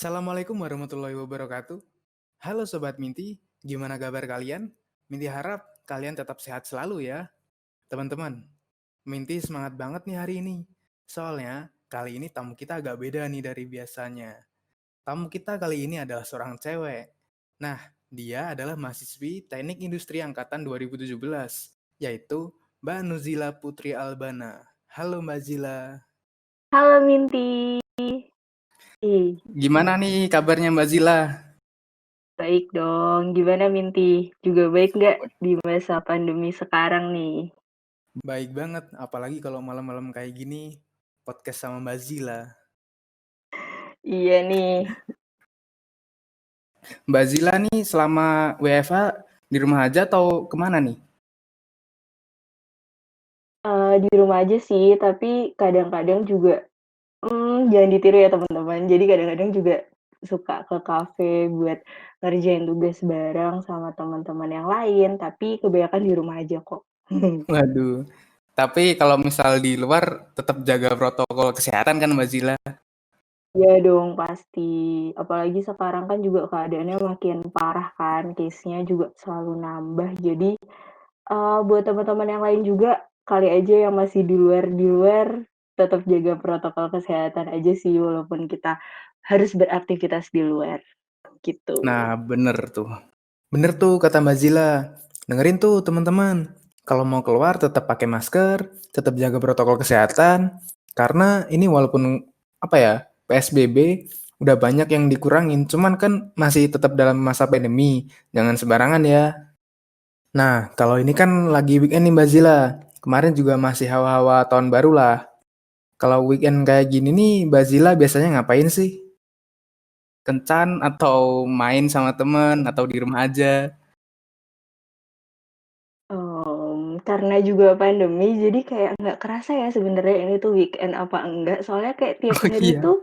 Assalamualaikum warahmatullahi wabarakatuh. Halo Sobat Minty, gimana kabar kalian? Minty harap kalian tetap sehat selalu ya. Teman-teman, Minty semangat banget nih hari ini. Soalnya, kali ini tamu kita agak beda nih dari biasanya. Tamu kita kali ini adalah seorang cewek. Nah, dia adalah mahasiswi Teknik Industri Angkatan 2017, yaitu Mbak Nuzila Putri Albana. Halo Mbak Zila. Halo Minty. Ih, Gimana nih kabarnya Mbak Zila? baik dong. Gimana Minty? Juga baik nggak di masa pandemi sekarang nih? Baik banget, apalagi kalau malam-malam kayak gini, podcast sama Mbak Zila. Iya nih, Mbak Zila nih selama WFH di rumah aja atau kemana nih? di rumah aja sih, tapi kadang-kadang juga, jangan ditiru ya teman-teman. Jadi kadang-kadang juga suka ke kafe buat ngerjain tugas bareng sama teman-teman yang lain, tapi kebanyakan di rumah aja kok. Waduh, tapi kalau misal di luar tetap jaga protokol kesehatan kan Mbak Zila? Iya dong pasti, apalagi sekarang kan juga keadaannya makin parah kan, case-nya juga selalu nambah. Jadi buat teman-teman yang lain juga, kali aja yang masih di luar tetap jaga protokol kesehatan aja sih walaupun kita harus beraktivitas di luar, gitu. Nah, bener tuh. Bener tuh kata Mbak Zila. Dengerin tuh teman-teman. Kalau mau keluar tetap pakai masker, tetap jaga protokol kesehatan. Karena ini walaupun apa ya, PSBB udah banyak yang dikurangin, cuman kan masih tetap dalam masa pandemi. Jangan sembarangan ya. Nah, kalau ini kan lagi weekend nih Mbak Zila. Kemarin juga masih hawa-hawa tahun baru lah. Kalau weekend kayak gini nih, Mbak Zila biasanya ngapain sih? Kencan atau main sama temen atau di rumah aja? Karena juga pandemi jadi kayak nggak kerasa ya sebenarnya ini tuh weekend apa enggak, soalnya kayak tiap Oh hari iya. tuh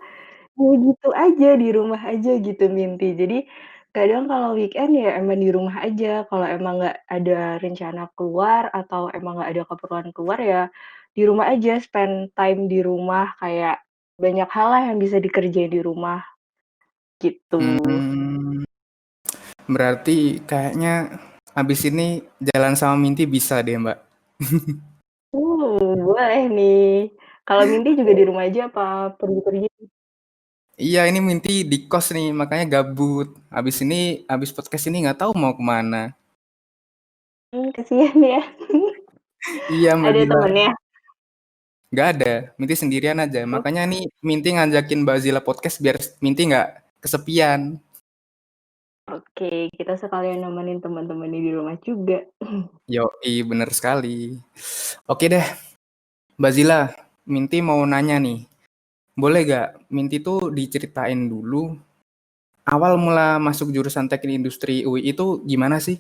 ya gitu aja, di rumah aja gitu Minty. Jadi kadang kalau weekend ya emang di rumah aja, kalau emang nggak ada rencana keluar atau emang nggak ada keperluan keluar ya di rumah aja, spend time di rumah, kayak banyak hal lah yang bisa dikerjain di rumah, gitu. Hmm, berarti kayaknya habis ini jalan sama Minty bisa deh Mbak. Boleh nih. Kalau Minty juga di rumah aja apa pergi-pergi? Iya ini Minty di kos nih, makanya gabut. Habis podcast ini nggak tahu mau kemana. Kasihan ya. Iya Mbak Ada Zila. temennya? Nggak ada, Minty sendirian aja. Oh, Makanya nih Minty ngajakin Mbak Zila podcast biar Minty nggak kesepian. oke, kita sekalian nemenin teman-temannya di rumah juga. Yoi, bener sekali. Oke deh, Mbak Zila, Minty mau nanya nih. Boleh gak Minty tuh diceritain dulu awal mula masuk jurusan teknik industri UI itu gimana sih?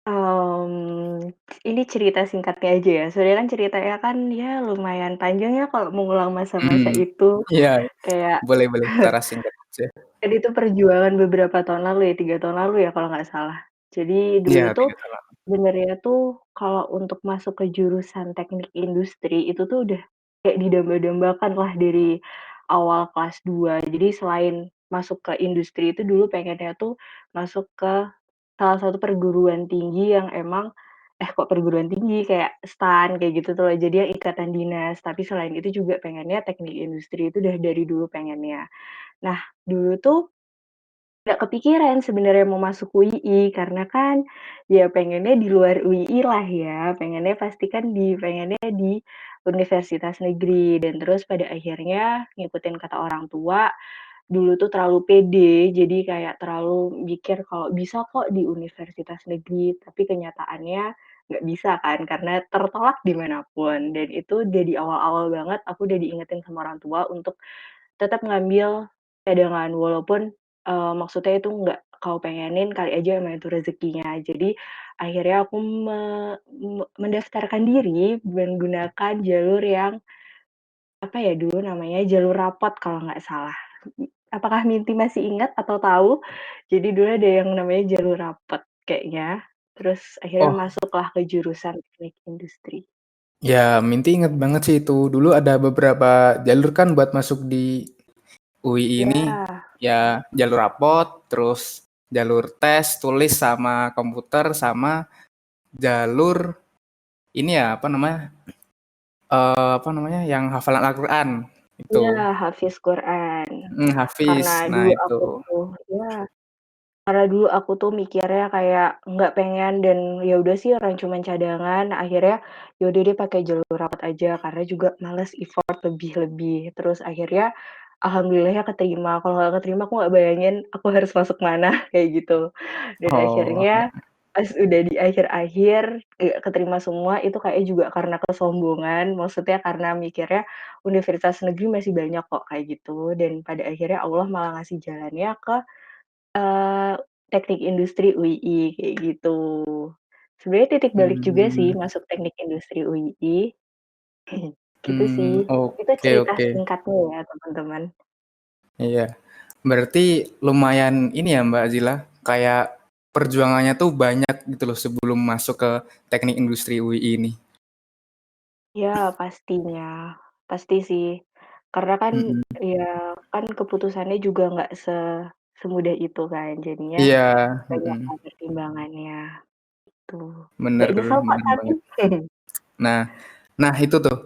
Mmm, ini cerita singkatnya aja ya, sebenarnya kan ceritanya kan ya lumayan panjang ya kalau mengulang masa-masa Hmm, itu, iya, kayak boleh boleh secara singkat aja. kan itu perjuangan beberapa tahun lalu ya, 3 tahun lalu ya kalau nggak salah. Jadi Iya, dulu tuh 3 tahun lalu. sebenarnya tuh kalau untuk masuk ke jurusan teknik industri itu tuh udah kayak didamba-dambakan lah dari awal kelas 2. Jadi selain masuk ke industri itu dulu pengennya tuh masuk ke salah satu perguruan tinggi yang emang kok perguruan tinggi, kayak STAN, kayak gitu tuh loh, jadi yang ikatan dinas. Tapi selain itu juga pengennya teknik industri, itu udah dari dulu pengennya. Nah, dulu tuh nggak kepikiran sebenarnya mau masuk UI, karena kan ya pengennya di luar UI lah ya, pengennya pasti kan pengennya di universitas negeri. Dan terus pada akhirnya ngikutin kata orang tua, dulu tuh terlalu pede, jadi kayak terlalu mikir kalau bisa kok di universitas negeri, tapi kenyataannya nggak bisa kan, karena tertolak di mana pun. Dan itu udah di awal-awal banget aku udah diingetin sama orang tua untuk tetap ngambil cadangan, walaupun, maksudnya itu nggak kau pengenin, kali aja emang itu rezekinya. Jadi akhirnya aku mendaftarkan diri menggunakan jalur yang apa ya dulu namanya, jalur rapot kalau nggak salah. Apakah Minty masih ingat atau tahu? Jadi dulu ada yang namanya jalur rapot kayaknya, terus akhirnya Oh, masuklah ke jurusan teknik industri. ya Minty inget banget sih itu. Dulu ada beberapa jalur kan buat masuk di UI ini Ya, ya jalur rapot, terus jalur tes, tulis sama komputer, sama jalur ini ya apa namanya yang hafalan Al-Quran itu. iya, hafiz Quran. Hafiz. Karena Nah dulu itu. aku tuh ya, karena dulu aku tuh mikirnya kayak nggak pengen dan ya udah sih rancuman cadangan, akhirnya ya udah deh pakai jalur rapat aja karena juga males effort lebih-lebih. Terus akhirnya alhamdulillahnya keterima, kalau nggak keterima aku nggak bayangin aku harus masuk mana, kayak gitu. Dan Oh, akhirnya pas udah di akhir-akhir, keterima semua itu kayaknya juga karena kesombongan, maksudnya karena mikirnya universitas negeri masih banyak kok kayak gitu, dan pada akhirnya Allah malah ngasih jalannya ke Eee, teknik industri UI kayak gitu. Sebenarnya titik balik juga sih hmm, masuk teknik industri UI, gitu sih. Itu oke cerita oke. singkatnya ya teman-teman. Iya. Berarti lumayan ini ya Mbak Zila, kayak perjuangannya tuh banyak gitu loh sebelum masuk ke teknik industri UI ini. Ya pastinya, pasti sih. Karena kan Mhm. ya kan keputusannya juga nggak semudah itu kan, jadinya Iya, banyak mhm. hal pertimbangannya, tuh. Bener Nggak nyesel kok bener tapi. banget. Nah nah itu tuh,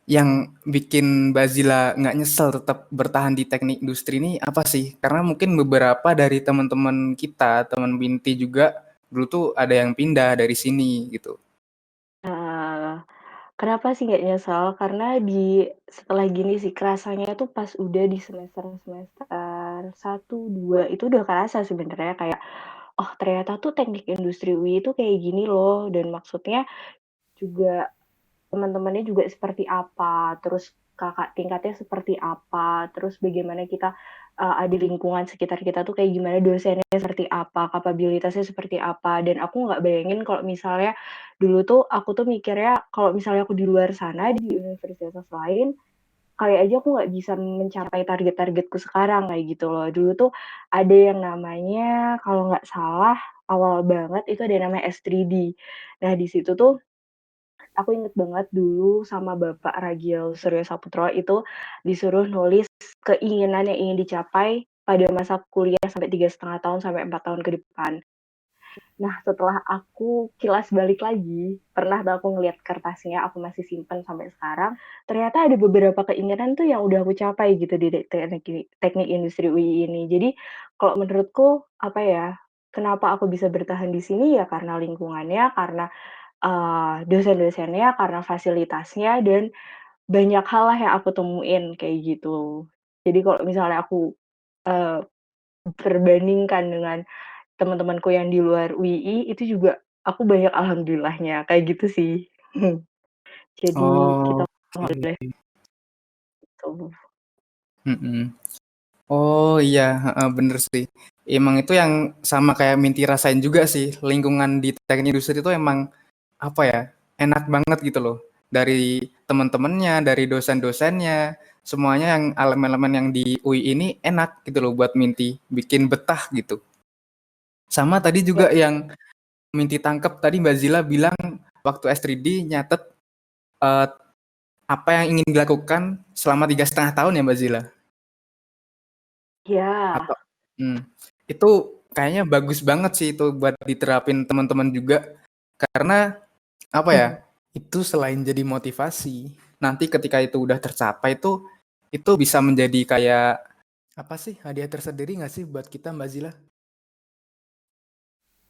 yang bikin Mbak Zila nggak nyesel tetap bertahan di teknik industri ini apa sih? Karena mungkin beberapa dari teman-teman kita, teman Binti juga dulu tuh ada yang pindah dari sini gitu. Heeh. Kenapa sih nggak nyesel? Karena setelah gini sih kerasanya tuh pas udah di semester 1, 2 itu udah kerasa sebenarnya kayak, oh ternyata tuh teknik industri UI itu kayak gini loh dan maksudnya juga teman-temannya juga seperti apa, terus kakak tingkatnya seperti apa, terus bagaimana kita, ada lingkungan sekitar kita tuh kayak gimana, dosennya seperti apa, kapabilitasnya seperti apa, dan aku nggak bayangin kalau misalnya dulu tuh aku tuh mikirnya kalau misalnya aku di luar sana, di universitas lain, kali aja aku nggak bisa mencapai target-targetku sekarang, kayak gitu loh. Dulu tuh ada yang namanya kalau nggak salah awal banget itu ada yang namanya S3D. Nah di situ tuh aku inget banget dulu sama Bapak Ragil Suryo Saputra itu disuruh nulis keinginan yang ingin dicapai pada masa kuliah sampai 3,5 tahun sampai 4 tahun ke depan. Nah, setelah aku kilas balik lagi, pernah tuh aku ngelihat kertasnya, aku masih simpen sampai sekarang, ternyata ada beberapa keinginan tuh yang udah aku capai gitu di teknik industri UI ini. Jadi, kalau menurutku, apa ya, kenapa aku bisa bertahan di sini ya karena lingkungannya, karena dosen-dosennya, karena fasilitasnya, dan banyak hal lah yang aku temuin kayak gitu. Jadi kalau misalnya aku, eee, perbandingkan dengan teman-temanku yang di luar UI, itu juga aku banyak alhamdulillahnya, kayak gitu sih. Jadi kita nggak Oke. boleh tuh. Mhm. Oh iya, heeh, bener sih. Emang itu yang sama kayak Minty rasain juga sih, lingkungan di teknik industri itu emang, apa ya, enak banget gitu loh. Dari teman-temannya, dari dosen-dosennya, semuanya yang elemen-elemen yang di UI ini enak gitu loh buat Minty, bikin betah gitu. Sama tadi Ya, juga yang Minty tangkep tadi Mbak Zila bilang waktu S3D nyatet, eee, apa yang ingin dilakukan selama 3,5 tahun ya Mbak Zila? ya, Atau mmm, itu kayaknya bagus banget sih itu buat diterapin teman-teman juga, karena apa ya, itu selain jadi motivasi, nanti ketika itu udah tercapai itu bisa menjadi kayak apa sih, hadiah tersendiri nggak sih buat kita Mbak Zila?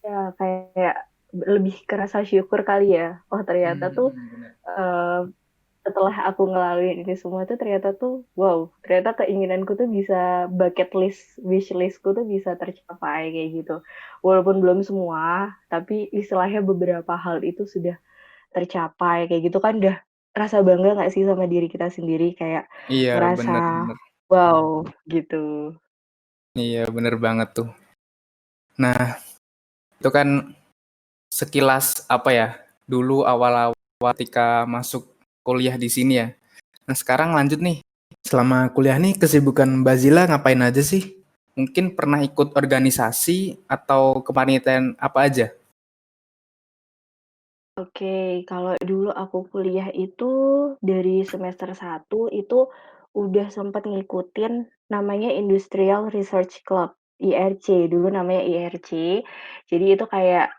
ya kayak lebih kerasa syukur kali ya. Oh ternyata tuh, Bener. eee, setelah aku ngelaluin ini semua tuh ternyata tuh, wow, ternyata keinginanku tuh bisa bucket list, wish list-ku tuh bisa tercapai kayak gitu. Walaupun belum semua, tapi istilahnya beberapa hal itu sudah tercapai kayak gitu kan udah rasa bangga nggak sih sama diri kita sendiri kayak Iya, bener ngerasa, bener. wow, gitu. Iya, bener banget tuh. Nah, itu kan sekilas apa ya, dulu awal-awal ketika masuk kuliah di sini ya. Nah, sekarang lanjut nih. Selama kuliah nih kesibukan Mbak Zila ngapain aja sih? Mungkin pernah ikut organisasi atau kepanitiaan apa aja? Oke, kalau dulu aku kuliah itu dari semester 1 itu udah sempet ngikutin namanya Industrial Research Club, IRC, dulu namanya IRC. Jadi itu kayak,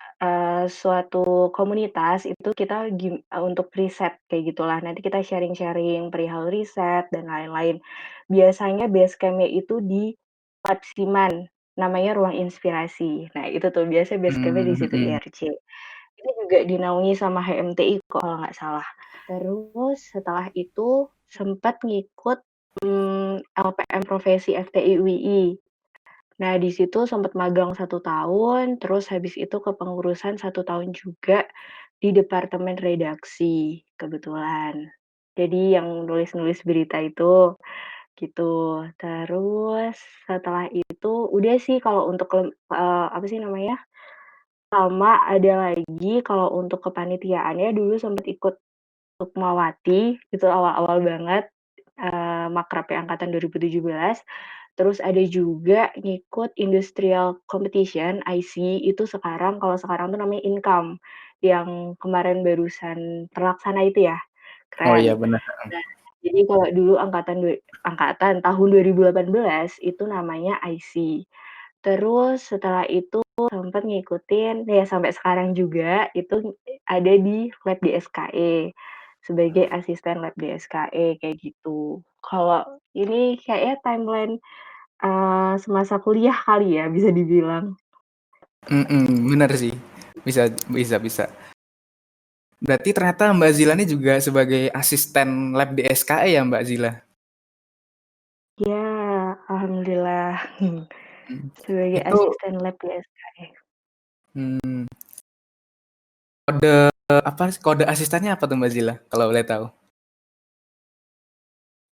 suatu komunitas itu kita untuk riset kayak gitulah. Nanti kita sharing-sharing perihal riset dan lain-lain. Biasanya base camp-nya itu di Siman, namanya Ruang Inspirasi. Nah itu tuh biasanya base camp-nya di situ Mhm. IRC. Itu juga dinaungi sama HMTI kok kalau nggak salah. Terus setelah itu sempet ngikut, LPM Profesi FTI UII. Nah di situ sempet magang 1 tahun, terus habis itu kepengurusan 1 tahun juga di departemen redaksi, kebetulan. Jadi yang nulis-nulis berita itu, gitu. Terus setelah itu udah sih kalau untuk apa sih namanya, sama ada lagi kalau untuk kepanitiaannya dulu sempet ikut Sukmawati, itu awal-awal banget, makrabnya angkatan 2017. Terus ada juga ngikut Industrial Competition, IC, itu kalau sekarang tuh namanya Income, yang kemarin barusan terlaksana itu ya, Oh iya keren. benar. Nah, jadi kalau dulu tahun 2018 itu namanya IC. Terus setelah itu sempet ngikutin ya sampai sekarang juga itu ada di lab di SKE, sebagai asisten lab di SKE kayak gitu. Kalau ini kayaknya timeline, semasa kuliah kali ya bisa dibilang. Bener sih. Bisa bisa bisa. Berarti ternyata Mbak Zila ini juga sebagai asisten lab di SKE ya Mbak Zila? Ya, alhamdulillah Mmm. sebagai Itu, asisten lab di SKE. mmm, kode apa sih, kode asistennya apa tuh Mbak Zila kalau boleh tahu?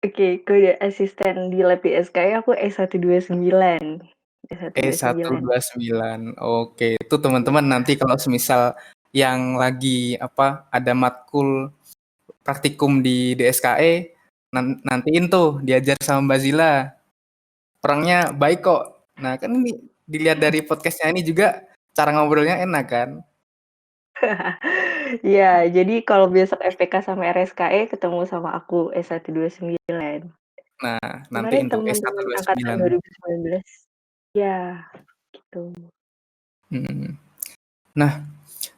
Oke, kode asisten di lab di SKE aku S129. S129. E129. Oke, itu teman-teman nanti kalau semisal yang lagi apa, ada matkul praktikum di DSKE, nantiin tuh diajar sama Mbak Zila. Orangnya baik kok. Nah, kan ini dilihat dari podcastnya ini juga cara ngobrolnya enak kan? Iya, jadi kalau besok FPK sama RSKE ketemu sama aku S129. Nah, Kemarin nantiin tuh teman-teman angkatan S129. 2019. Ya, gitu. Mhm. Nah,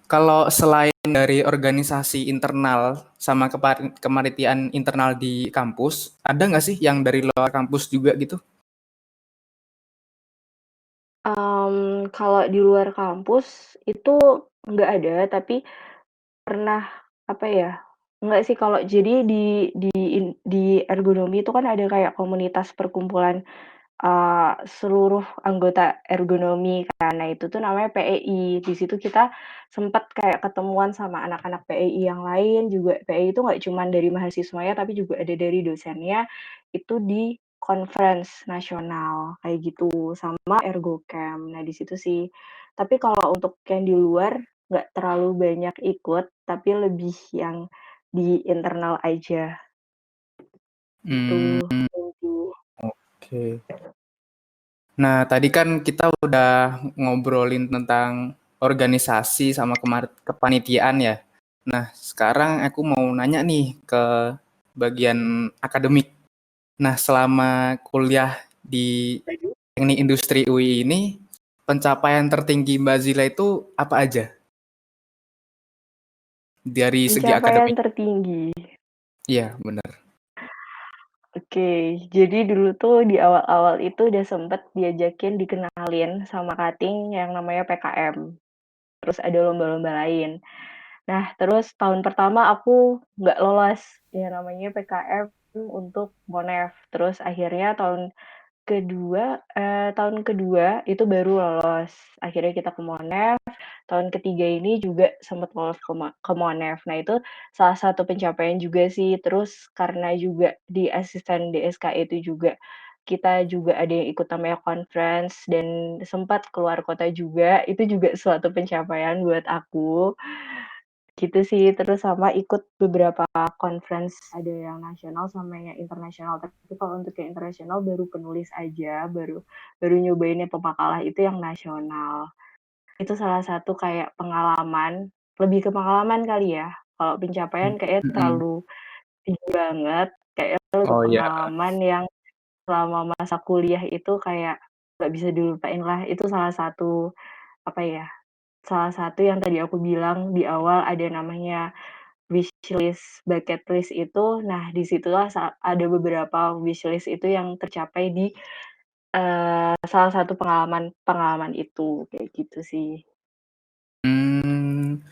kalau selain dari organisasi internal sama kepanitiaan internal di kampus, ada nggak sih yang dari luar kampus juga gitu? Kalau di luar kampus itu nggak ada, tapi pernah, apa ya, enggak sih kalau jadi di ergonomi itu kan ada kayak komunitas perkumpulan seluruh anggota ergonomi kan. Nah, itu tuh namanya PEI. Di situ kita sempet kayak ketemuan sama anak-anak PEI yang lain juga. PEI itu nggak cuman dari mahasiswanya, tapi juga ada dari dosennya, itu di conference nasional, kayak gitu, sama Ergocamp. Nah, di situ sih. Tapi kalau untuk yang di luar, nggak terlalu banyak ikut, tapi lebih yang di internal aja, Hmm, gitu. Inti. oke. Nah, tadi kan kita udah ngobrolin tentang organisasi sama kepanitiaan ya. Nah, sekarang aku mau nanya nih ke bagian akademik. Nah, selama kuliah di Teknik Industri UI ini, pencapaian tertinggi Mbak Zila itu apa aja dari segi Pencapaian akademik? tertinggi. Iya, benar. Oke, jadi dulu tuh di awal-awal itu udah sempet diajakin dikenalin sama cutting yang namanya PKM, terus ada lomba-lomba lain. Nah, terus tahun pertama aku nggak lolos yang namanya PKM untuk Monef, terus akhirnya tahun kedua itu baru lolos, akhirnya kita ke Monef, tahun ketiga ini juga sempet lolos ke Monef. Nah, itu salah satu pencapaian juga sih, terus karena juga di asisten DSK itu juga, kita juga ada yang ikut namanya conference dan sempat keluar kota juga, itu juga suatu pencapaian buat aku. Gitu sih, terus sama ikut beberapa conference, ada yang nasional sama yang internasional. Tapi kalau untuk yang internasional baru penulis aja, baru baru nyobain yang pemakalah itu yang nasional. Itu salah satu kayak pengalaman, lebih ke pengalaman kali ya. Kalau pencapaian kayaknya Mhm. terlalu tinggi banget, kayak untuk Oh iya. pengalaman yang selama masa kuliah itu kayak nggak bisa dilupain lah. Itu salah satu, apa ya, salah satu yang tadi aku bilang di awal ada namanya wishlist, bucket list itu. Nah, di situlah ada beberapa wishlist itu yang tercapai di, salah satu pengalaman itu, kayak gitu sih. Hmm,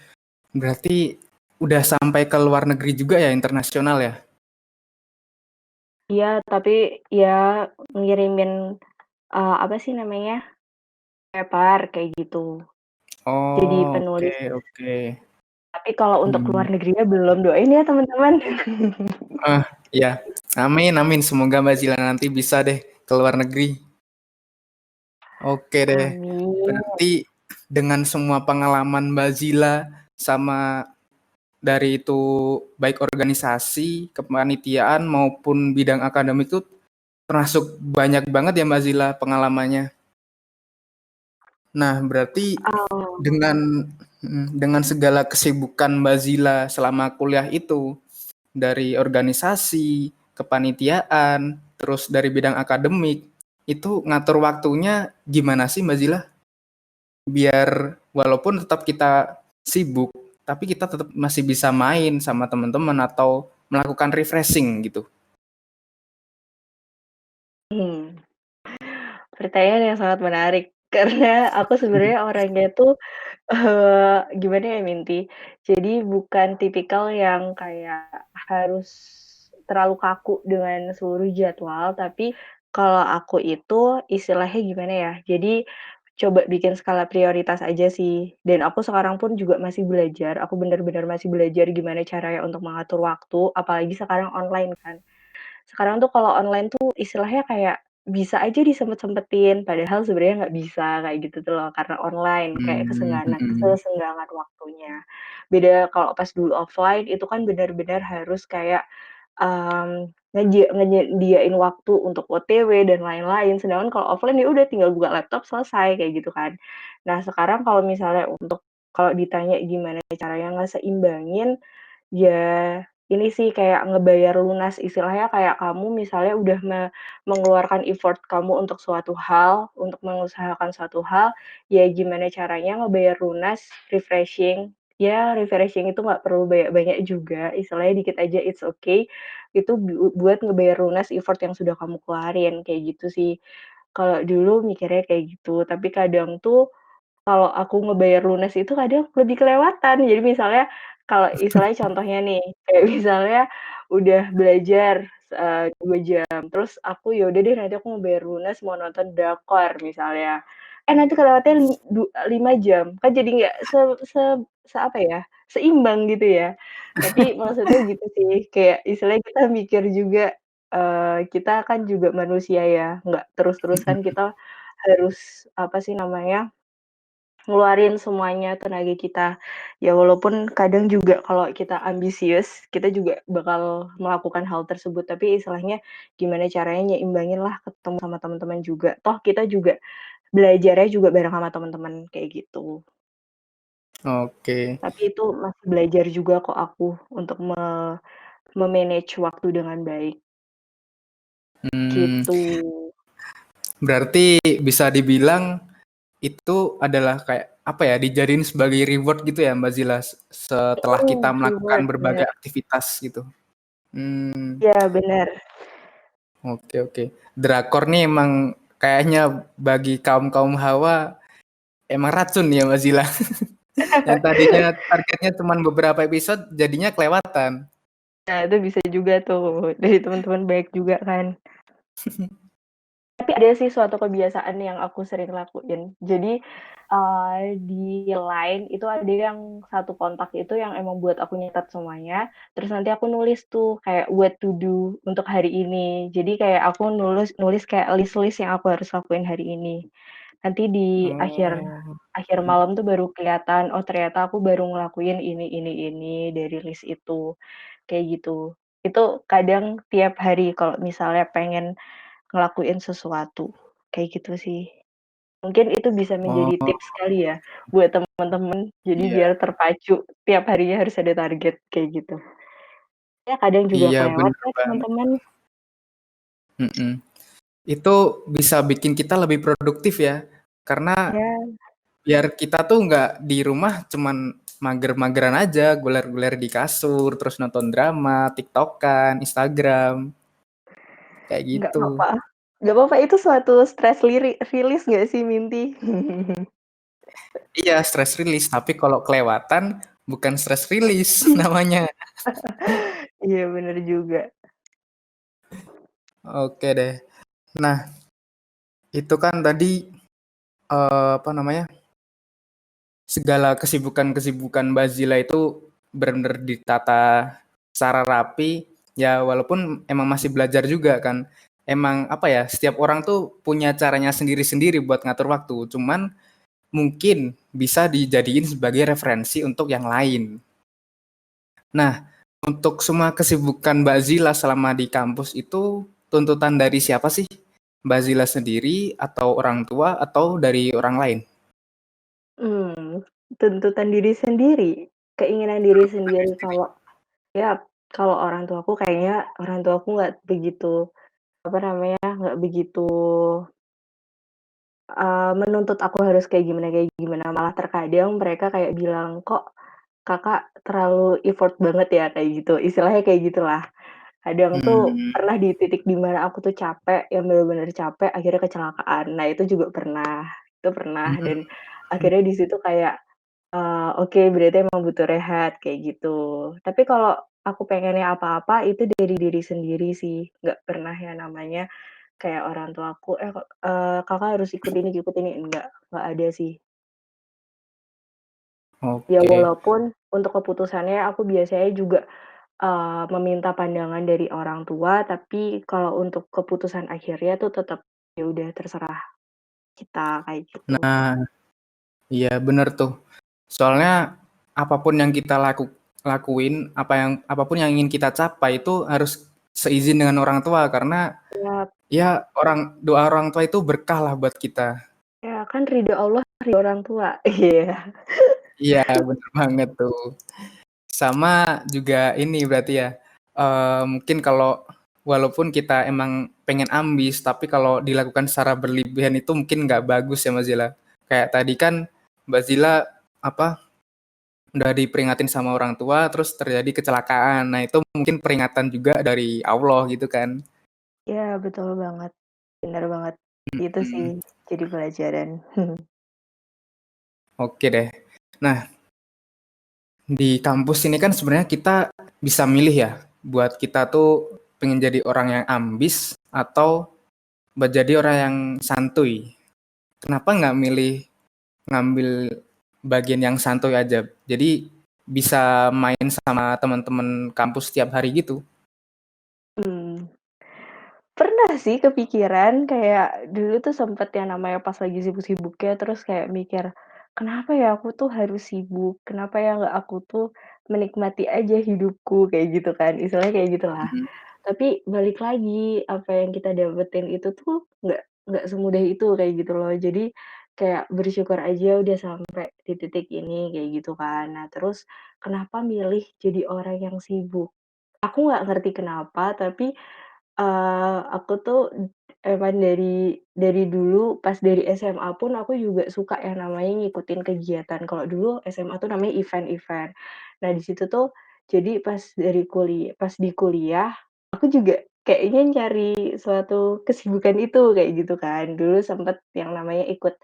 berarti udah sampai ke luar negeri juga ya, internasional ya? Iya, tapi ya ngirimin, apa sih namanya, paper kayak gitu. Jadi Oh, oke penulis. oke. Tapi kalau untuk Hmm. luar negerinya belum, doain ya teman-teman. Ah, ya. Amin amin. Semoga Mbak Zila nanti bisa deh ke luar negeri. Oke deh. Amin. Berarti dengan semua pengalaman Mbak Zila sama dari itu baik organisasi, kepanitiaan maupun bidang akademik itu termasuk banyak banget ya Mbak Zila pengalamannya. Nah, berarti Oh, dengan segala kesibukan Mbak Zila selama kuliah itu, dari organisasi, kepanitiaan, terus dari bidang akademik, itu ngatur waktunya gimana sih Mbak Zila? Biar walaupun tetap kita sibuk, tapi kita tetap masih bisa main sama teman-teman atau melakukan refreshing gitu. hmm, pertanyaan yang sangat menarik karena aku sebenarnya orangnya tuh, gimana ya Minty, jadi bukan tipikal yang kayak harus terlalu kaku dengan seluruh jadwal, tapi kalau aku itu istilahnya gimana ya, jadi coba bikin skala prioritas aja sih, dan aku sekarang pun juga masih belajar, aku bener-bener masih belajar gimana caranya untuk mengatur waktu, apalagi sekarang online kan. Sekarang tuh kalau online tuh istilahnya kayak bisa aja disempet-sempetin, padahal sebenarnya nggak bisa, kayak gitu tuh loh, karena online, kayak Mhm. sesenggangan waktunya. Beda kalau pas dulu offline, itu kan benar-benar harus kayak, nyediain waktu untuk OTW dan lain-lain, sedangkan kalau offline ya udah tinggal buka laptop selesai, kayak gitu kan. Nah, sekarang kalau misalnya kalau ditanya gimana caranya ngeseimbangin, ya, ini sih kayak ngebayar lunas, istilahnya kayak kamu misalnya udah mengeluarkan effort kamu untuk suatu hal, untuk mengusahakan suatu hal, ya gimana caranya ngebayar lunas, refreshing. Ya refreshing itu nggak perlu banyak-banyak juga, istilahnya dikit aja it's okay, itu buat ngebayar lunas effort yang sudah kamu keluarin, kayak gitu sih. Kalau dulu mikirnya kayak gitu, tapi kadang tuh kalau aku ngebayar lunas itu kadang lebih kelewatan. Jadi misalnya kalau istilahnya contohnya nih, kayak misalnya udah belajar, 2 jam, terus aku ya udah deh nanti aku ngebayar lunas mau nonton drakor misalnya. Nanti kelewatnya 5 jam, kan jadi nggak se se se apa ya, seimbang gitu ya. Tapi maksudnya gitu sih, kayak istilahnya kita mikir juga, kita kan juga manusia ya, nggak terus-terusan kita harus apa sih namanya, ngeluarin semuanya tenaga kita. Ya walaupun kadang juga kalau kita ambisius, kita juga bakal melakukan hal tersebut, tapi istilahnya gimana caranya nyeimbangin lah ketemu sama teman-teman juga. Toh kita juga belajarnya juga bareng sama teman-teman, kayak gitu. Oke. Tapi itu masih belajar juga kok aku untuk me-manage waktu dengan baik, Hmm, gitu. berarti bisa dibilang itu adalah kayak apa ya, dijadiin sebagai reward gitu ya Mbak Zila setelah kita melakukan Reward, berbagai bener. aktivitas gitu. Hmm, Iya bener. oke oke. Drakor nih emang kayaknya bagi kaum-kaum hawa emang racun ya Mbak Zila. Yang tadinya targetnya cuma beberapa episode jadinya kelewatan. Nah itu bisa juga tuh, dari teman-teman baik juga kan. Tapi ada sih suatu kebiasaan yang aku sering lakuin. Jadi, di Line itu ada yang satu kontak itu yang emang buat aku nyatet semuanya, terus nanti aku nulis tuh kayak what to do untuk hari ini. Jadi kayak aku nulis nulis kayak list-list yang aku harus lakuin hari ini. Nanti di akhir Oh. akhir malam tuh baru kelihatan, oh ternyata aku baru ngelakuin ini dari list itu, kayak gitu. Itu kadang tiap hari kalau misalnya pengen ngelakuin sesuatu, kayak gitu sih. Mungkin itu bisa menjadi Oh, tips kali ya, buat temen-temen, jadi iya. biar terpacu tiap harinya harus ada target, kayak gitu. Ya kadang juga Iya kelewat bener ya banget. teman-teman. mhm. Itu bisa bikin kita lebih produktif ya, karena Ya, biar kita tuh nggak di rumah cuman mager-mageran aja, guler-guler di kasur, terus nonton drama, TikTok-an, Instagram, kayak nggak gitu. apa-apa. Nggak apa-apa, itu suatu stress release nggak sih, Minty? Iya, stress release, tapi kalau kelewatan bukan stress release namanya. Iya, bener juga. Oke deh. Nah, itu kan tadi, apa namanya, segala kesibukan-kesibukan Mbak Zila itu benar-benar ditata secara rapi, ya walaupun emang masih belajar juga kan. Emang apa ya, setiap orang tuh punya caranya sendiri-sendiri buat ngatur waktu, cuman mungkin bisa dijadiin sebagai referensi untuk yang lain. Nah, untuk semua kesibukan Mbak Zila selama di kampus itu tuntutan dari siapa sih? Mbak Zila sendiri atau orang tua atau dari orang lain? Mmm, tuntutan diri sendiri, keinginan diri Tuntutan diri sendiri. sendiri. Kalau ya, kalau orang tuaku kayaknya orang tuaku nggak begitu, apa namanya, nggak begitu, menuntut aku harus kayak gimana, malah terkadang mereka kayak bilang, "Kok Kakak terlalu effort banget ya?" Kayak gitu, istilahnya kayak gitulah. Kadang tuh Hmm, pernah di titik di mana aku tuh capek, yang bener-bener capek, akhirnya kecelakaan. Nah, itu pernah hmm, dan akhirnya di situ kayak, oke, berarti emang butuh rehat, kayak gitu. Tapi kalau aku pengennya apa-apa, itu dari diri sendiri sih, nggak pernah yang namanya kayak orang tuaku, "Kakak harus ikut ini," nggak ada sih. Ya oke. walaupun untuk keputusannya aku biasanya juga, meminta pandangan dari orang tua, tapi kalau untuk keputusan akhirnya tuh tetap, ya udah terserah kita, kayak gitu. Nah, iya bener tuh. Soalnya apapun yang kita lakuin, apapun yang ingin kita capai itu harus seizin dengan orang tua karena Ya, ya doa orang tua itu berkah lah buat kita. ya kan ridho Allah, ridho orang tua. Iya. Iya, bener banget tuh. Sama juga ini berarti ya, mungkin kalau walaupun kita emang pengen ambis, tapi kalau dilakukan secara berlebihan itu mungkin nggak bagus ya Mbak Zila. Kayak tadi kan Mbak Zila apa udah diperingatin sama orang tua, terus terjadi kecelakaan. Nah itu mungkin peringatan juga dari Allah gitu kan. Iya, betul banget, bener banget. Itu sih Mhm, jadi pelajaran. oke deh. Nah di kampus ini kan sebenarnya kita bisa milih ya, buat kita tuh pengen jadi orang yang ambis atau buat jadi orang yang santuy. Kenapa nggak milih ngambil bagian yang santuy aja? Jadi bisa main sama teman-teman kampus setiap hari gitu. Mmm. Pernah sih kepikiran, kayak dulu tuh sempet yang namanya pas lagi sibuk-sibuknya, terus kayak mikir, "Kenapa ya aku tuh harus sibuk? Kenapa ya nggak aku tuh menikmati aja hidupku?" Kayak gitu kan, istilahnya kayak gitulah. Mhm, Tapi balik lagi, apa yang kita dapetin itu tuh nggak semudah itu, kayak gitu loh. Jadi kayak bersyukur aja udah sampai di titik ini, kayak gitu kan. Nah, terus kenapa milih jadi orang yang sibuk? Aku nggak ngerti kenapa, tapi aku tuh emang dari dulu pas dari SMA pun aku juga suka yang namanya ngikutin kegiatan. Kalau dulu SMA tuh namanya event-event. Nah, di situ tuh jadi pas di kuliah, aku juga kayaknya nyari suatu kesibukan itu, kayak gitu kan. Dulu sempet yang namanya ikut,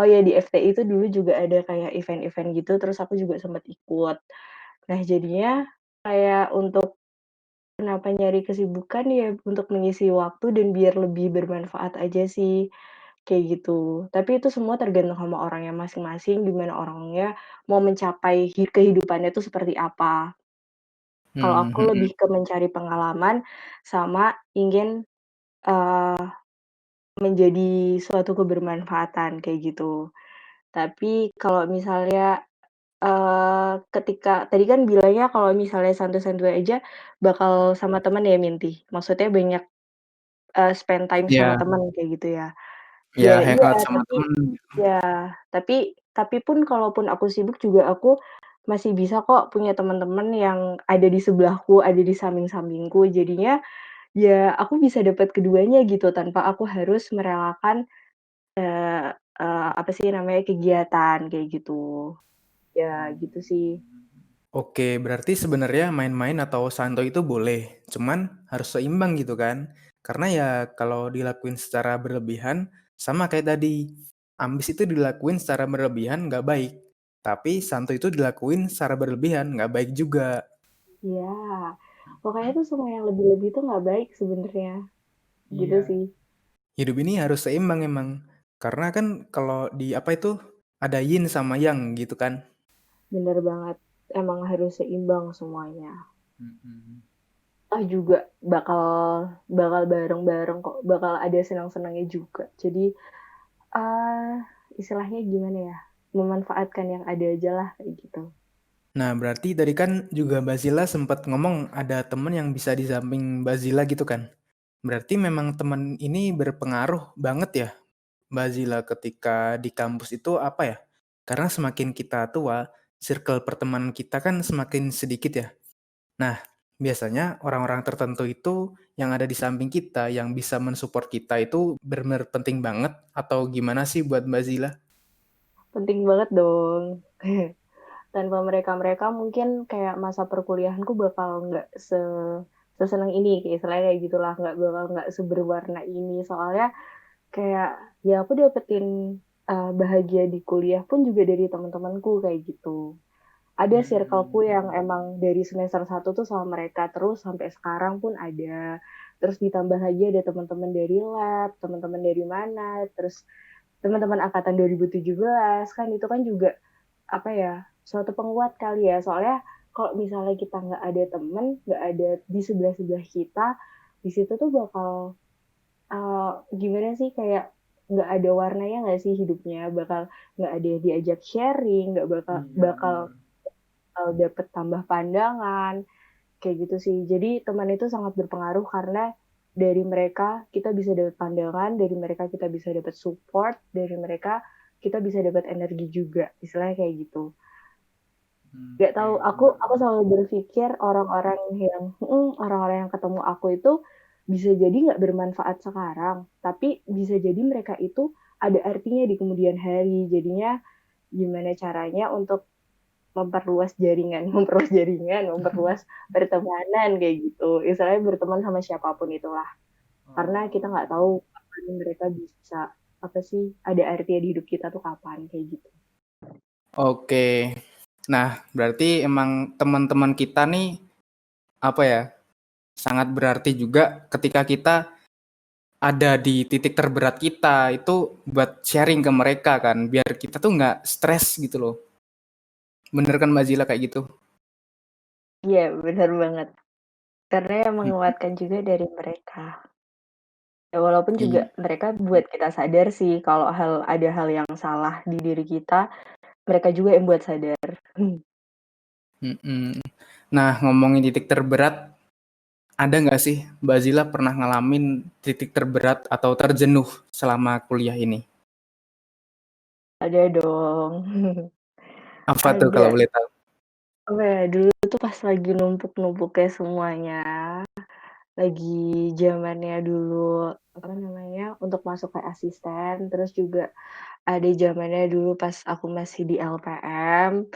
oh ya, di FTI itu dulu juga ada kayak event-event gitu, terus aku juga sempet ikut. Nah, jadinya kayak untuk kenapa nyari kesibukan, ya untuk mengisi waktu dan biar lebih bermanfaat aja sih, kayak gitu. Tapi itu semua tergantung sama orangnya masing-masing, gimana orangnya mau mencapai kehidupannya itu seperti apa. Kalau mhm aku mhm. lebih ke mencari pengalaman sama ingin, eee, menjadi suatu kebermanfaatan, kayak gitu. Tapi kalau misalnya, ketika tadi kan bilangnya kalau misalnya santai-santai aja bakal sama temen ya, Minty? Maksudnya banyak spend time sama Iya, temen, kayak gitu ya? iya Ya iya, hangout sama tapi temen. ya, tapi pun kalaupun aku sibuk juga aku masih bisa kok punya teman-teman yang ada di sebelahku, ada di samping-sampingku. Jadinya ya aku bisa dapat keduanya gitu tanpa aku harus merelakan, apa sih namanya, kegiatan kayak gitu. Ya gitu sih. Oke, berarti sebenarnya main-main atau santai itu boleh, cuman harus seimbang gitu kan? Karena ya kalau dilakuin secara berlebihan, sama kayak tadi, ambis itu dilakuin secara berlebihan nggak baik, tapi santai itu dilakuin secara berlebihan nggak baik juga. Iya, pokoknya tuh semua yang lebih-lebih tuh nggak baik sebenarnya, gitu Iya. sih. Hidup ini harus seimbang emang, karena kan kalau di apa itu, ada yin sama yang gitu kan? Bener banget, emang harus seimbang semuanya. Mhm. Toh juga bakal bakal bareng-bareng kok, bakal ada senang-senangnya juga. Jadi, eee, istilahnya gimana ya, memanfaatkan yang ada aja lah, kayak gitu. Nah, berarti tadi kan juga Mbak Zila sempat ngomong ada temen yang bisa di samping Mbak Zila gitu kan? Berarti memang teman ini berpengaruh banget ya, Mbak Zila, ketika di kampus itu apa ya? Karena semakin kita tua, circle pertemanan kita kan semakin sedikit ya. Nah, biasanya orang-orang tertentu itu yang ada di samping kita, yang bisa mensupport kita itu benar-benar penting banget atau gimana sih buat Mbak Zila? Penting banget dong. Tanpa mereka-mereka mungkin kayak masa perkuliahanku bakal nggak seseneng ini, kayak istilahnya kayak gitulah, nggak seberwarna ini. Soalnya kayak, ya aku dapetin, bahagia di kuliah pun juga dari teman-temanku, kayak gitu. Ada circle-ku yang emang dari semester satu tuh sama mereka terus sampai sekarang pun ada. Terus ditambah lagi ada teman-teman dari lab, teman-teman dari mana, terus teman-teman angkatan 2017, kan itu kan juga, apa ya, suatu penguat kali ya. Soalnya kalau misalnya kita nggak ada temen, nggak ada di sebelah-sebelah kita, di situ tuh bakal, gimana sih, kayak nggak ada warnanya nggak sih hidupnya, bakal nggak ada yang diajak sharing, nggak bakal Iya, bakal bener. dapet tambah pandangan, kayak gitu sih. Jadi teman itu sangat berpengaruh karena dari mereka kita bisa dapat pandangan, dari mereka kita bisa dapat support, dari mereka kita bisa dapat energi juga, istilahnya kayak gitu. Nggak tahu, Oke, aku bener-bener. selalu berpikir orang-orang yang ketemu aku itu bisa jadi nggak bermanfaat sekarang, tapi bisa jadi mereka itu ada artinya di kemudian hari. Jadinya gimana caranya untuk memperluas pertemanan kayak gitu. Istilahnya berteman sama siapapun itulah. Karena kita nggak tahu kapan mereka bisa apa sih ada artinya di hidup kita tuh kapan kayak gitu. Oke. Nah, berarti emang teman-teman kita nih apa ya? Sangat berarti juga ketika kita ada di titik terberat kita itu buat sharing ke mereka kan, biar kita tuh nggak stres gitu loh. Bener kan Mbak Zila kayak gitu? Iya, benar banget. Karena yang Mhm. menguatkan juga dari mereka. Ya walaupun juga Iya. mereka buat kita sadar sih kalau ada hal yang salah di diri kita, mereka juga yang buat sadar. Mhm. Nah, ngomongin titik terberat, ada nggak sih Mbak Zila pernah ngalamin titik terberat atau terjenuh selama kuliah ini? Ada dong. Apa tuh kalau Ada. boleh tahu? Apa ya, dulu tuh pas lagi numpuk-numpuknya semuanya, lagi zamannya dulu, apa namanya, untuk masuk kayak asisten, terus juga ada zamannya dulu pas aku masih di LPM.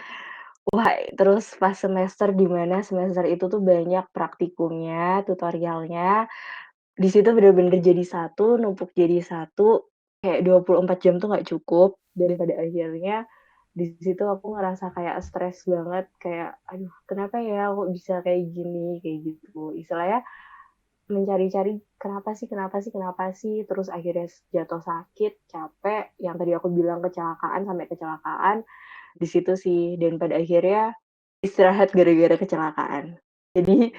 Wah, terus pas semester di mana semester itu tuh banyak praktikumnya, tutorialnya, di situ bener-bener jadi satu, numpuk jadi satu, kayak 24 jam tuh nggak cukup, dan pada akhirnya di situ aku ngerasa kayak stres banget, kayak, "Aduh, kenapa ya kok bisa kayak gini?" Kayak gitu. Istilahnya mencari-cari, kenapa sih kenapa sih?" Terus akhirnya jatuh sakit, capek, yang tadi aku bilang kecelakaan sampai kecelakaan, di situ sih, dan pada akhirnya istirahat gara-gara kecelakaan. Jadi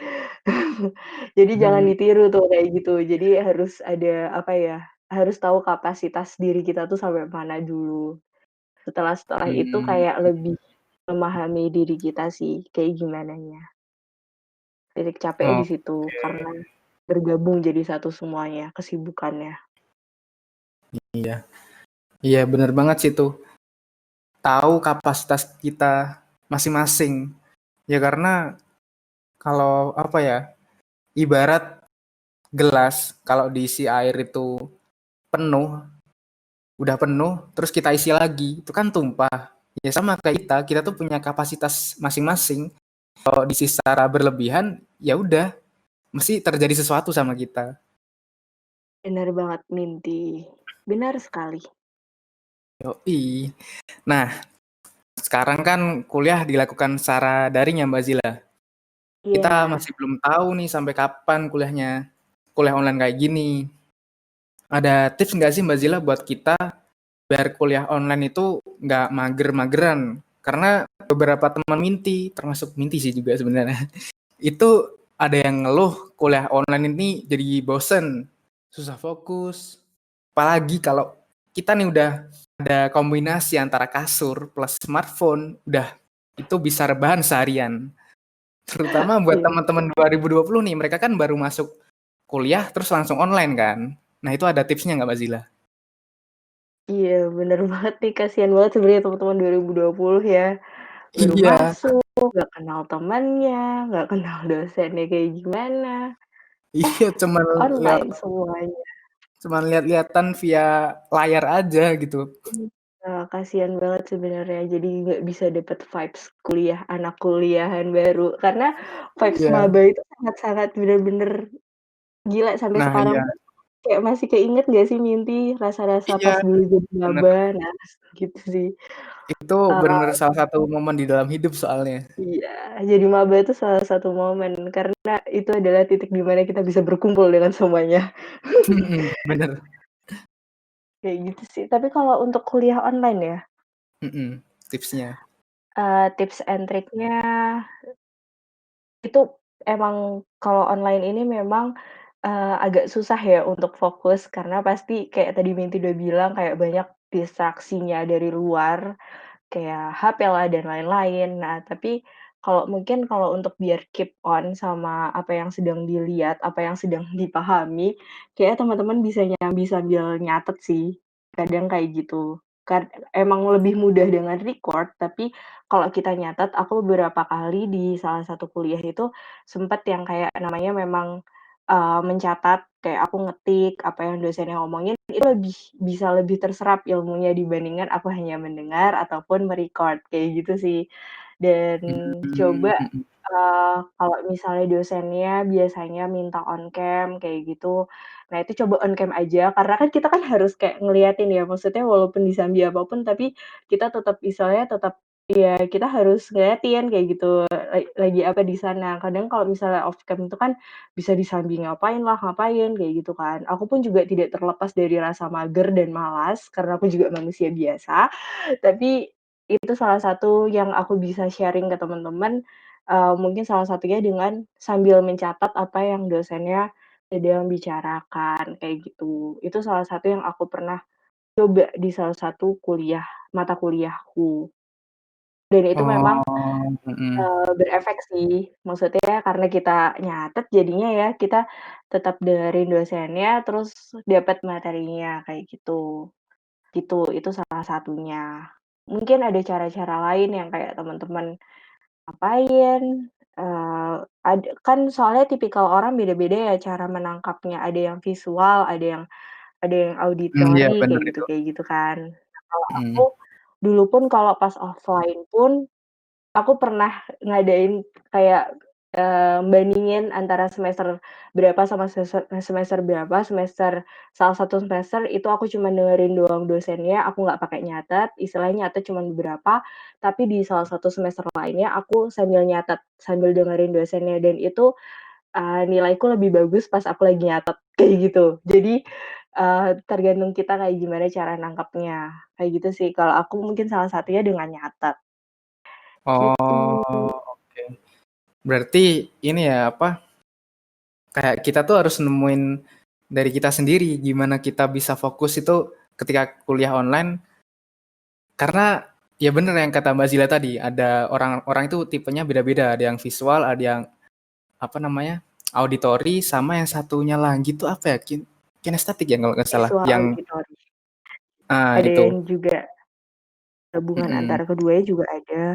jadi jangan Mmm, ditiru tuh kayak gitu. Jadi harus ada, apa ya, harus tahu kapasitas diri kita tuh sampai mana dulu. Setelah itu mhm, kayak lebih memahami diri kita sih, kayak gimananya. Titik capeknya di situ, oke, karena bergabung jadi satu semuanya, kesibukannya. iya. Iya bener banget sih tuh, tahu kapasitas kita masing-masing. Ya karena kalau apa ya, ibarat gelas kalau diisi air itu penuh, udah penuh, terus kita isi lagi, itu kan tumpah. Ya sama kayak kita tuh punya kapasitas masing-masing. Kalau diisi secara berlebihan, ya udah, mesti terjadi sesuatu sama kita. Benar banget, Minty. Benar sekali. Yoi. Nah, sekarang kan kuliah dilakukan secara daring ya Mbak Zila. Kita Iya, masih belum tahu nih sampai kapan kuliahnya. Kuliah online kayak gini. Ada tips nggak sih Mbak Zila buat kita biar kuliah online itu nggak mager-mageran? Karena beberapa teman Minty, termasuk Minty sih juga sebenarnya, itu ada yang ngeluh kuliah online ini jadi bosen, susah fokus. Apalagi kalau kita nih udah ada kombinasi antara kasur plus smartphone, udah itu bisa rebahan seharian. Terutama buat iya, teman-teman 2020 nih, mereka kan baru masuk kuliah terus langsung online kan. Nah itu ada tipsnya nggak Mbak Zila? iya, bener banget nih, kasihan banget sebenarnya teman-teman 2020 ya. Baru Iya, masuk, nggak kenal temannya, nggak kenal dosennya kayak gimana, iya lewat online semuanya. cuman lihat-lihatan via layar aja gitu. Kasihan banget sebenarnya, jadi nggak bisa dapet vibes kuliah, anak kuliahan baru. Karena vibes Iya. maba itu sangat-sangat bener-bener gila sampai Nah sekarang iya, pun kayak masih keinget nggak sih Minty, rasa-rasa iya pas dulu jadi bener. maba, nah gitu sih. Itu bener-bener Eee, salah satu momen di dalam hidup soalnya. iya, jadi maba itu salah satu momen, karena itu adalah titik di mana kita bisa berkumpul dengan semuanya, Mhm, bener. kayak gitu sih. Tapi kalau untuk kuliah online ya, Mhm, tipsnya. tips and triknya itu emang kalau online ini memang, agak susah ya untuk fokus karena pasti kayak tadi Minty udah bilang kayak banyak distraksinya dari luar, kayak HP lah dan lain-lain. Nah, tapi kalau untuk biar keep on sama apa yang sedang dilihat, apa yang sedang dipahami, kayaknya teman-teman bisa nyambi sambil nyatet sih, kadang kayak gitu. Emang lebih mudah dengan record, tapi kalau kita nyatet, aku beberapa kali di salah satu kuliah itu sempet yang kayak namanya memang, mencatat, kayak aku ngetik apa yang dosennya ngomongin, itu bisa lebih terserap ilmunya dibandingkan aku hanya mendengar ataupun me-record, kayak gitu sih. Dan Mmm, coba, mhm. kalau misalnya dosennya biasanya minta on cam kayak gitu, nah itu coba on cam aja karena kan kita kan harus kayak ngeliatin ya, maksudnya walaupun disambi apapun tapi kita tetap misalnya tetap ya kita harus ngeliatin kayak gitu, lagi apa di sana. Kadang kalau misalnya off cam itu kan bisa disambi ngapain lah, ngapain, kayak gitu kan. Aku pun juga tidak terlepas dari rasa mager dan malas karena aku juga manusia biasa, tapi itu salah satu yang aku bisa sharing ke teman-teman, mungkin salah satunya dengan sambil mencatat apa yang dosennya sedang bicarakan, kayak gitu. Itu salah satu yang aku pernah coba di salah satu mata kuliahku. Dan itu memang, Oh, mhm. berefek sih. Maksudnya karena kita nyatet jadinya ya kita tetap dengerin dosennya, terus dapat materinya, kayak gitu. Gitu, itu salah satunya. Mungkin ada cara-cara lain yang kayak teman-teman ngapain, kan soalnya tipikal orang beda-beda ya cara menangkapnya, ada yang visual, ada yang Mmm, iya auditory bener itu. kayak gitu kan. Nah, kalau aku Mhm. dulu pun kalau pas offline pun aku pernah ngadain kayak, bandingin antara semester berapa sama semester berapa, salah satu semester itu aku cuma dengerin doang dosennya, aku nggak pakai nyatet, istilahnya nyatet cuman beberapa, tapi di salah satu semester lainnya aku sambil nyatet, sambil dengerin dosennya dan itu, nilaiku lebih bagus pas aku lagi nyatet, kayak gitu. Jadi, tergantung kita kayak gimana cara nangkepnya, kayak gitu sih. Kalau aku mungkin salah satunya dengan nyatet, gitu. Oh, oke. Berarti ini ya, apa, kayak kita tuh harus nemuin dari kita sendiri, gimana kita bisa fokus itu ketika kuliah online, karena ya bener yang kata Mbak Zila tadi, ada orang-orang itu tipenya beda-beda, ada yang visual, ada yang apa namanya, auditory, sama yang satunya lagi tuh apa ya, kinestetik ya kalau nggak salah, Visual yang auditory. Ada itu, yang juga gabungan mhm, antara keduanya juga ada.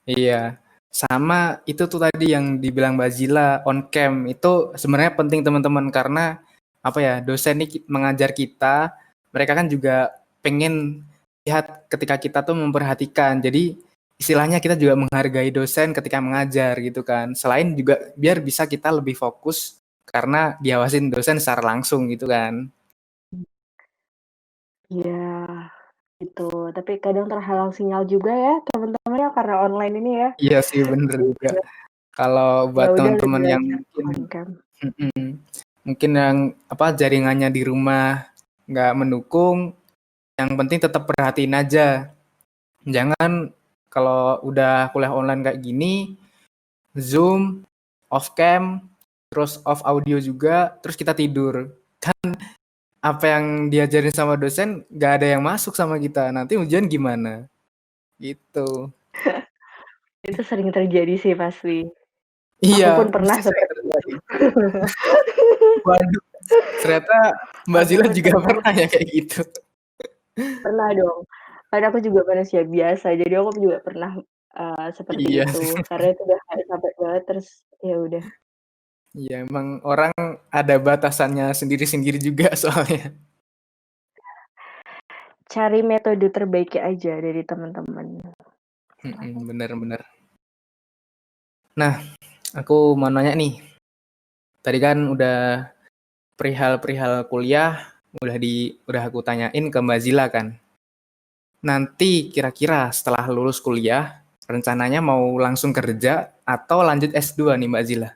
iya. Sama itu tuh tadi yang dibilang Mbak Zila, on cam itu sebenarnya penting teman-teman karena apa ya, dosen ini mengajar kita, mereka kan juga pengen lihat ketika kita tuh memperhatikan. Jadi istilahnya kita juga menghargai dosen ketika mengajar gitu kan. Selain juga biar bisa kita lebih fokus karena diawasin dosen secara langsung gitu kan. Iya, gitu. Tapi kadang terhalang sinyal juga ya teman-teman ya karena online ini ya. Iya sih bener Jadi juga. Kalau ya buat udah lebih teman-teman yang lancar mungkin on cam. mungkin yang apa jaringannya di rumah nggak mendukung, yang penting tetap perhatiin aja. Jangan kalau udah kuliah online kayak gini, Zoom, off cam, terus off audio juga, terus kita tidur. Apa yang diajarin sama dosen nggak ada yang masuk sama kita. Nanti ujian gimana? Gitu. Itu sering terjadi sih pasti. Iya, Aku pun pernah pasti sering seperti itu. terjadi. Waduh, ternyata Mbak Aku Zila pun juga pernah pernah ya kayak gitu. pernah dong. Kan aku juga manusia biasa, jadi aku juga pernah, seperti Iya itu. sih. Karena itu udah kayak capek banget, terus ya udah. Iya, emang orang ada batasannya sendiri-sendiri juga soalnya. Cari metode terbaiknya aja dari teman-teman. Bener bener. Nah, aku mau nanya nih, tadi kan udah perihal-perihal kuliah, udah aku tanyain ke Mbak Zila kan. Nanti kira-kira setelah lulus kuliah, rencananya mau langsung kerja atau lanjut S2 nih Mbak Zila?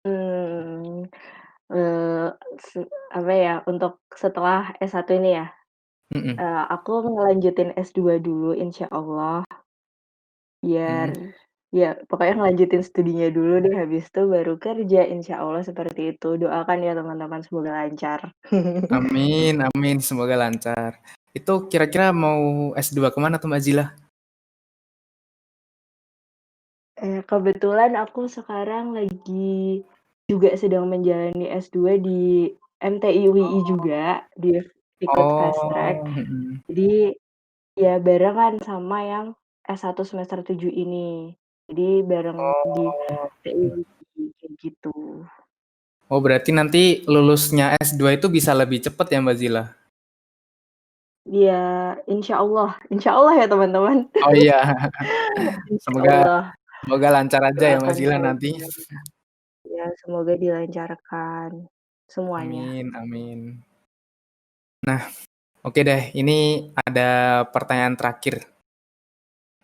Mmm, eee, se apa ya, untuk setelah S1 ini ya, Mhm. aku ngelanjutin S2 dulu insyaallah, biar Mmm, ya pokoknya ngelanjutin studinya dulu deh, habis itu baru kerja insyaallah seperti itu. Doakan ya teman-teman semoga lancar. amin amin, semoga lancar. Itu kira-kira mau S2 ke mana tuh Mbak Zila? Kebetulan aku sekarang lagi juga sedang menjalani S2 di MTI UII juga, ikut fast track. Oh, mhm. Jadi, ya barengan sama yang S1 semester 7 ini. Jadi bareng di Oh. MTI UII kayak gitu. Oh, berarti nanti lulusnya S2 itu bisa lebih cepat ya Mbak Zila? Ya, insya Allah ya teman-teman. Oh iya, Insya semoga Allah, semoga lancar aja ya Mbak doakan Zila nanti. saja. Ya, semoga dilancarkan semuanya. Amin amin. Nah, oke deh, ini ada pertanyaan terakhir.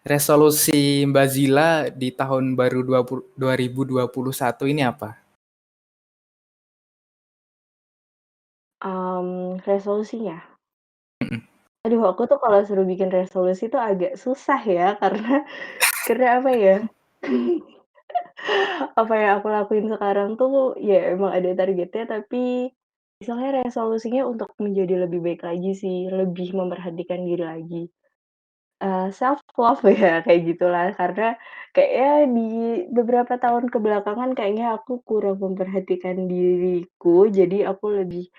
Resolusi Mbak Zila di tahun baru 2021 ini apa? Resolusinya? Mhm. Aduh, aku tuh kalau suruh bikin resolusi tuh agak susah ya, karena apa ya, apa yang aku lakuin sekarang tuh ya emang ada targetnya, tapi misalnya resolusinya untuk menjadi lebih baik lagi sih, lebih memperhatikan diri lagi. Self love ya, kayak gitulah. Karena kayaknya di beberapa tahun kebelakangan kayaknya aku kurang memperhatikan diriku, jadi aku lebih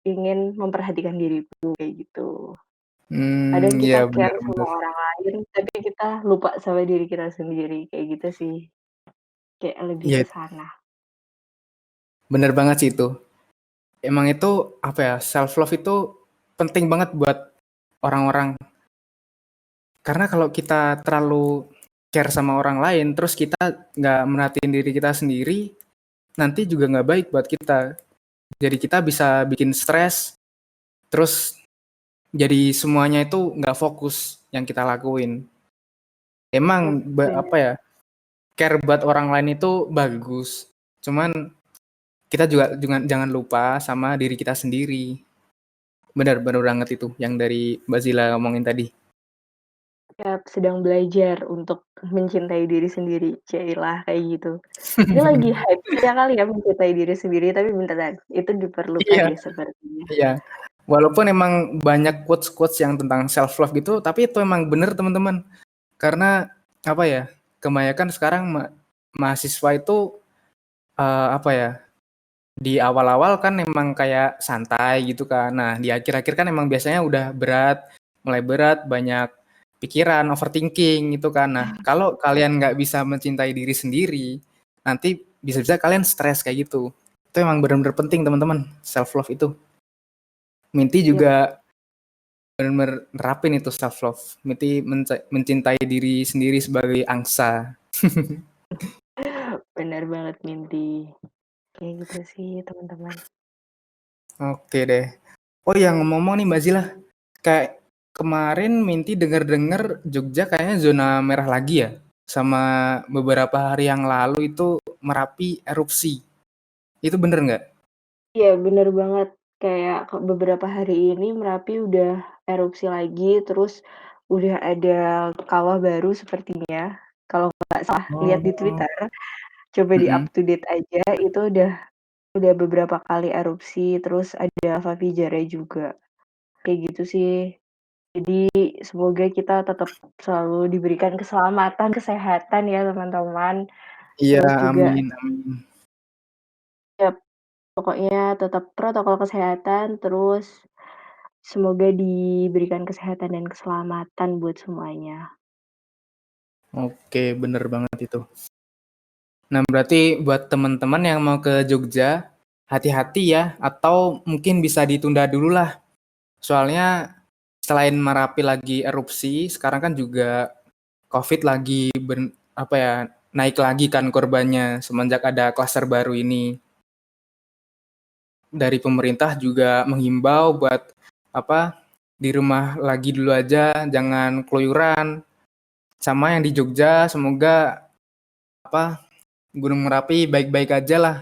ingin memperhatikan diriku, kayak gitu. Kadang Iya kita bener care sama bener. orang lain, tapi kita lupa sama diri kita sendiri, kayak gitu sih. Kayak lebih Iya, ke sana. bener banget sih itu. Emang itu, apa ya, self love itu penting banget buat orang-orang. Karena kalau kita terlalu care sama orang lain, terus kita nggak merhatiin diri kita sendiri, nanti juga nggak baik buat kita. Jadi kita bisa bikin stres, terus jadi semuanya itu nggak fokus yang kita lakuin. Emang apa Bener. ya, care buat orang lain itu bagus. Cuman kita juga jangan lupa sama diri kita sendiri. Benar benar banget itu yang dari Mbak Zila ngomongin tadi. Ya, sedang belajar untuk mencintai diri sendiri, cailah kayak gitu. Ini lagi hype-nya kali ya mencintai diri sendiri, tapi beneran, itu diperlukan Iya deh sepertinya. iya. Walaupun emang banyak quotes-quotes yang tentang self love gitu, tapi itu emang bener teman-teman. Karena apa ya, kebanyakan sekarang mahasiswa itu apa ya, di awal-awal kan emang kayak santai gitu kan. Nah, di akhir-akhir kan emang biasanya udah berat, mulai berat, banyak pikiran, overthinking itu kan. Nah, kalau kalian nggak bisa mencintai diri sendiri, nanti bisa-bisa kalian stres kayak gitu. Itu emang benar-benar penting teman-teman, self love itu. Minty Yap, juga benar-benar nerapin itu self love. Minty mencintai diri sendiri sebagai angsa. benar banget Minty. Kayak gitu sih teman-teman. Oke deh. Oh ya ngomong-ngomong nih Mbak Zila, kayak kemarin Minty denger-denger Jogja kayaknya zona merah lagi ya. Sama beberapa hari yang lalu itu Merapi erupsi. Itu bener nggak? Iya bener banget, kayak beberapa hari ini Merapi udah erupsi lagi, terus udah ada kawah baru sepertinya, kalau nggak salah lihat di Oh. Twitter, coba di up Mm-mm. to date aja, itu udah beberapa kali erupsi, terus ada lava pijarnya juga, kayak gitu sih. Jadi semoga kita tetap selalu diberikan keselamatan, kesehatan ya teman-teman, Iya, terus juga amin, amin. ya pokoknya tetap protokol kesehatan, terus semoga diberikan kesehatan dan keselamatan buat semuanya. Oke, bener banget itu. Nah, berarti buat teman-teman yang mau ke Jogja, hati-hati ya, atau mungkin bisa ditunda dulu lah. Soalnya selain Merapi lagi erupsi, sekarang kan juga COVID lagi apa ya, naik lagi kan korbannya semenjak ada klaster baru ini. Dari pemerintah juga menghimbau buat apa, di rumah lagi dulu aja, jangan keluyuran. Sama yang di Jogja, semoga apa Gunung Merapi baik-baik aja lah,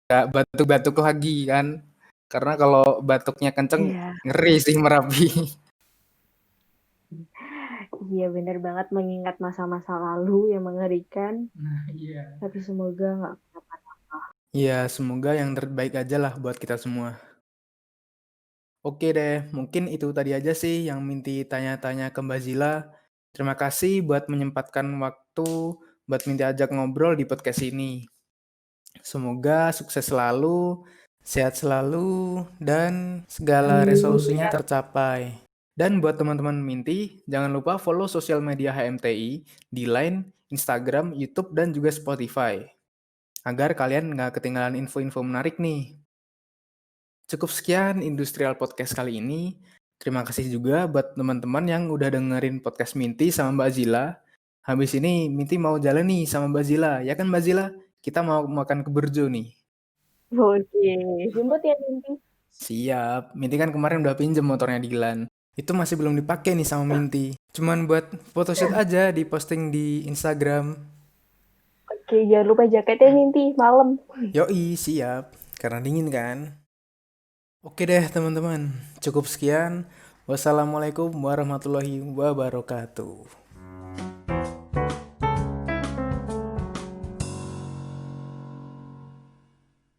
nggak batuk-batuk lagi kan. Karena kalau batuknya kenceng, Iya, ngeri sih Merapi. iya benar banget mengingat masa-masa lalu yang mengerikan, Nah, iya. tapi semoga nggak kenapa-napa. Iya, semoga yang terbaik aja lah buat kita semua. Oke deh, mungkin itu tadi aja sih yang Minty tanya-tanya ke Mbak Zila. Terima kasih buat menyempatkan waktu buat Minty ajak ngobrol di podcast ini. Semoga sukses selalu, sehat selalu, dan segala Amin. resolusinya tercapai. Dan buat teman-teman Minty, jangan lupa follow sosial media HMTI di Line, Instagram, YouTube, dan juga Spotify. Agar kalian nggak ketinggalan info-info menarik nih. Cukup sekian Industrial Podcast kali ini. Terima kasih juga buat teman-teman yang udah dengerin podcast Minty sama Mbak Zila. Habis ini Minty mau jalan nih sama Mbak Zila. Ya kan Mbak Zila? Kita mau makan ke Burjo nih. Oke, jemput ya nanti. Siap. Minty kan kemarin udah pinjem motornya di Gilan. Itu masih belum dipakai nih sama Minty. Cuman buat photoshoot aja di posting di Instagram. Oke, jangan lupa jaketnya nanti malam. Yoi, siap. Karena dingin kan? Oke deh teman-teman. Cukup sekian. Wassalamualaikum warahmatullahi wabarakatuh.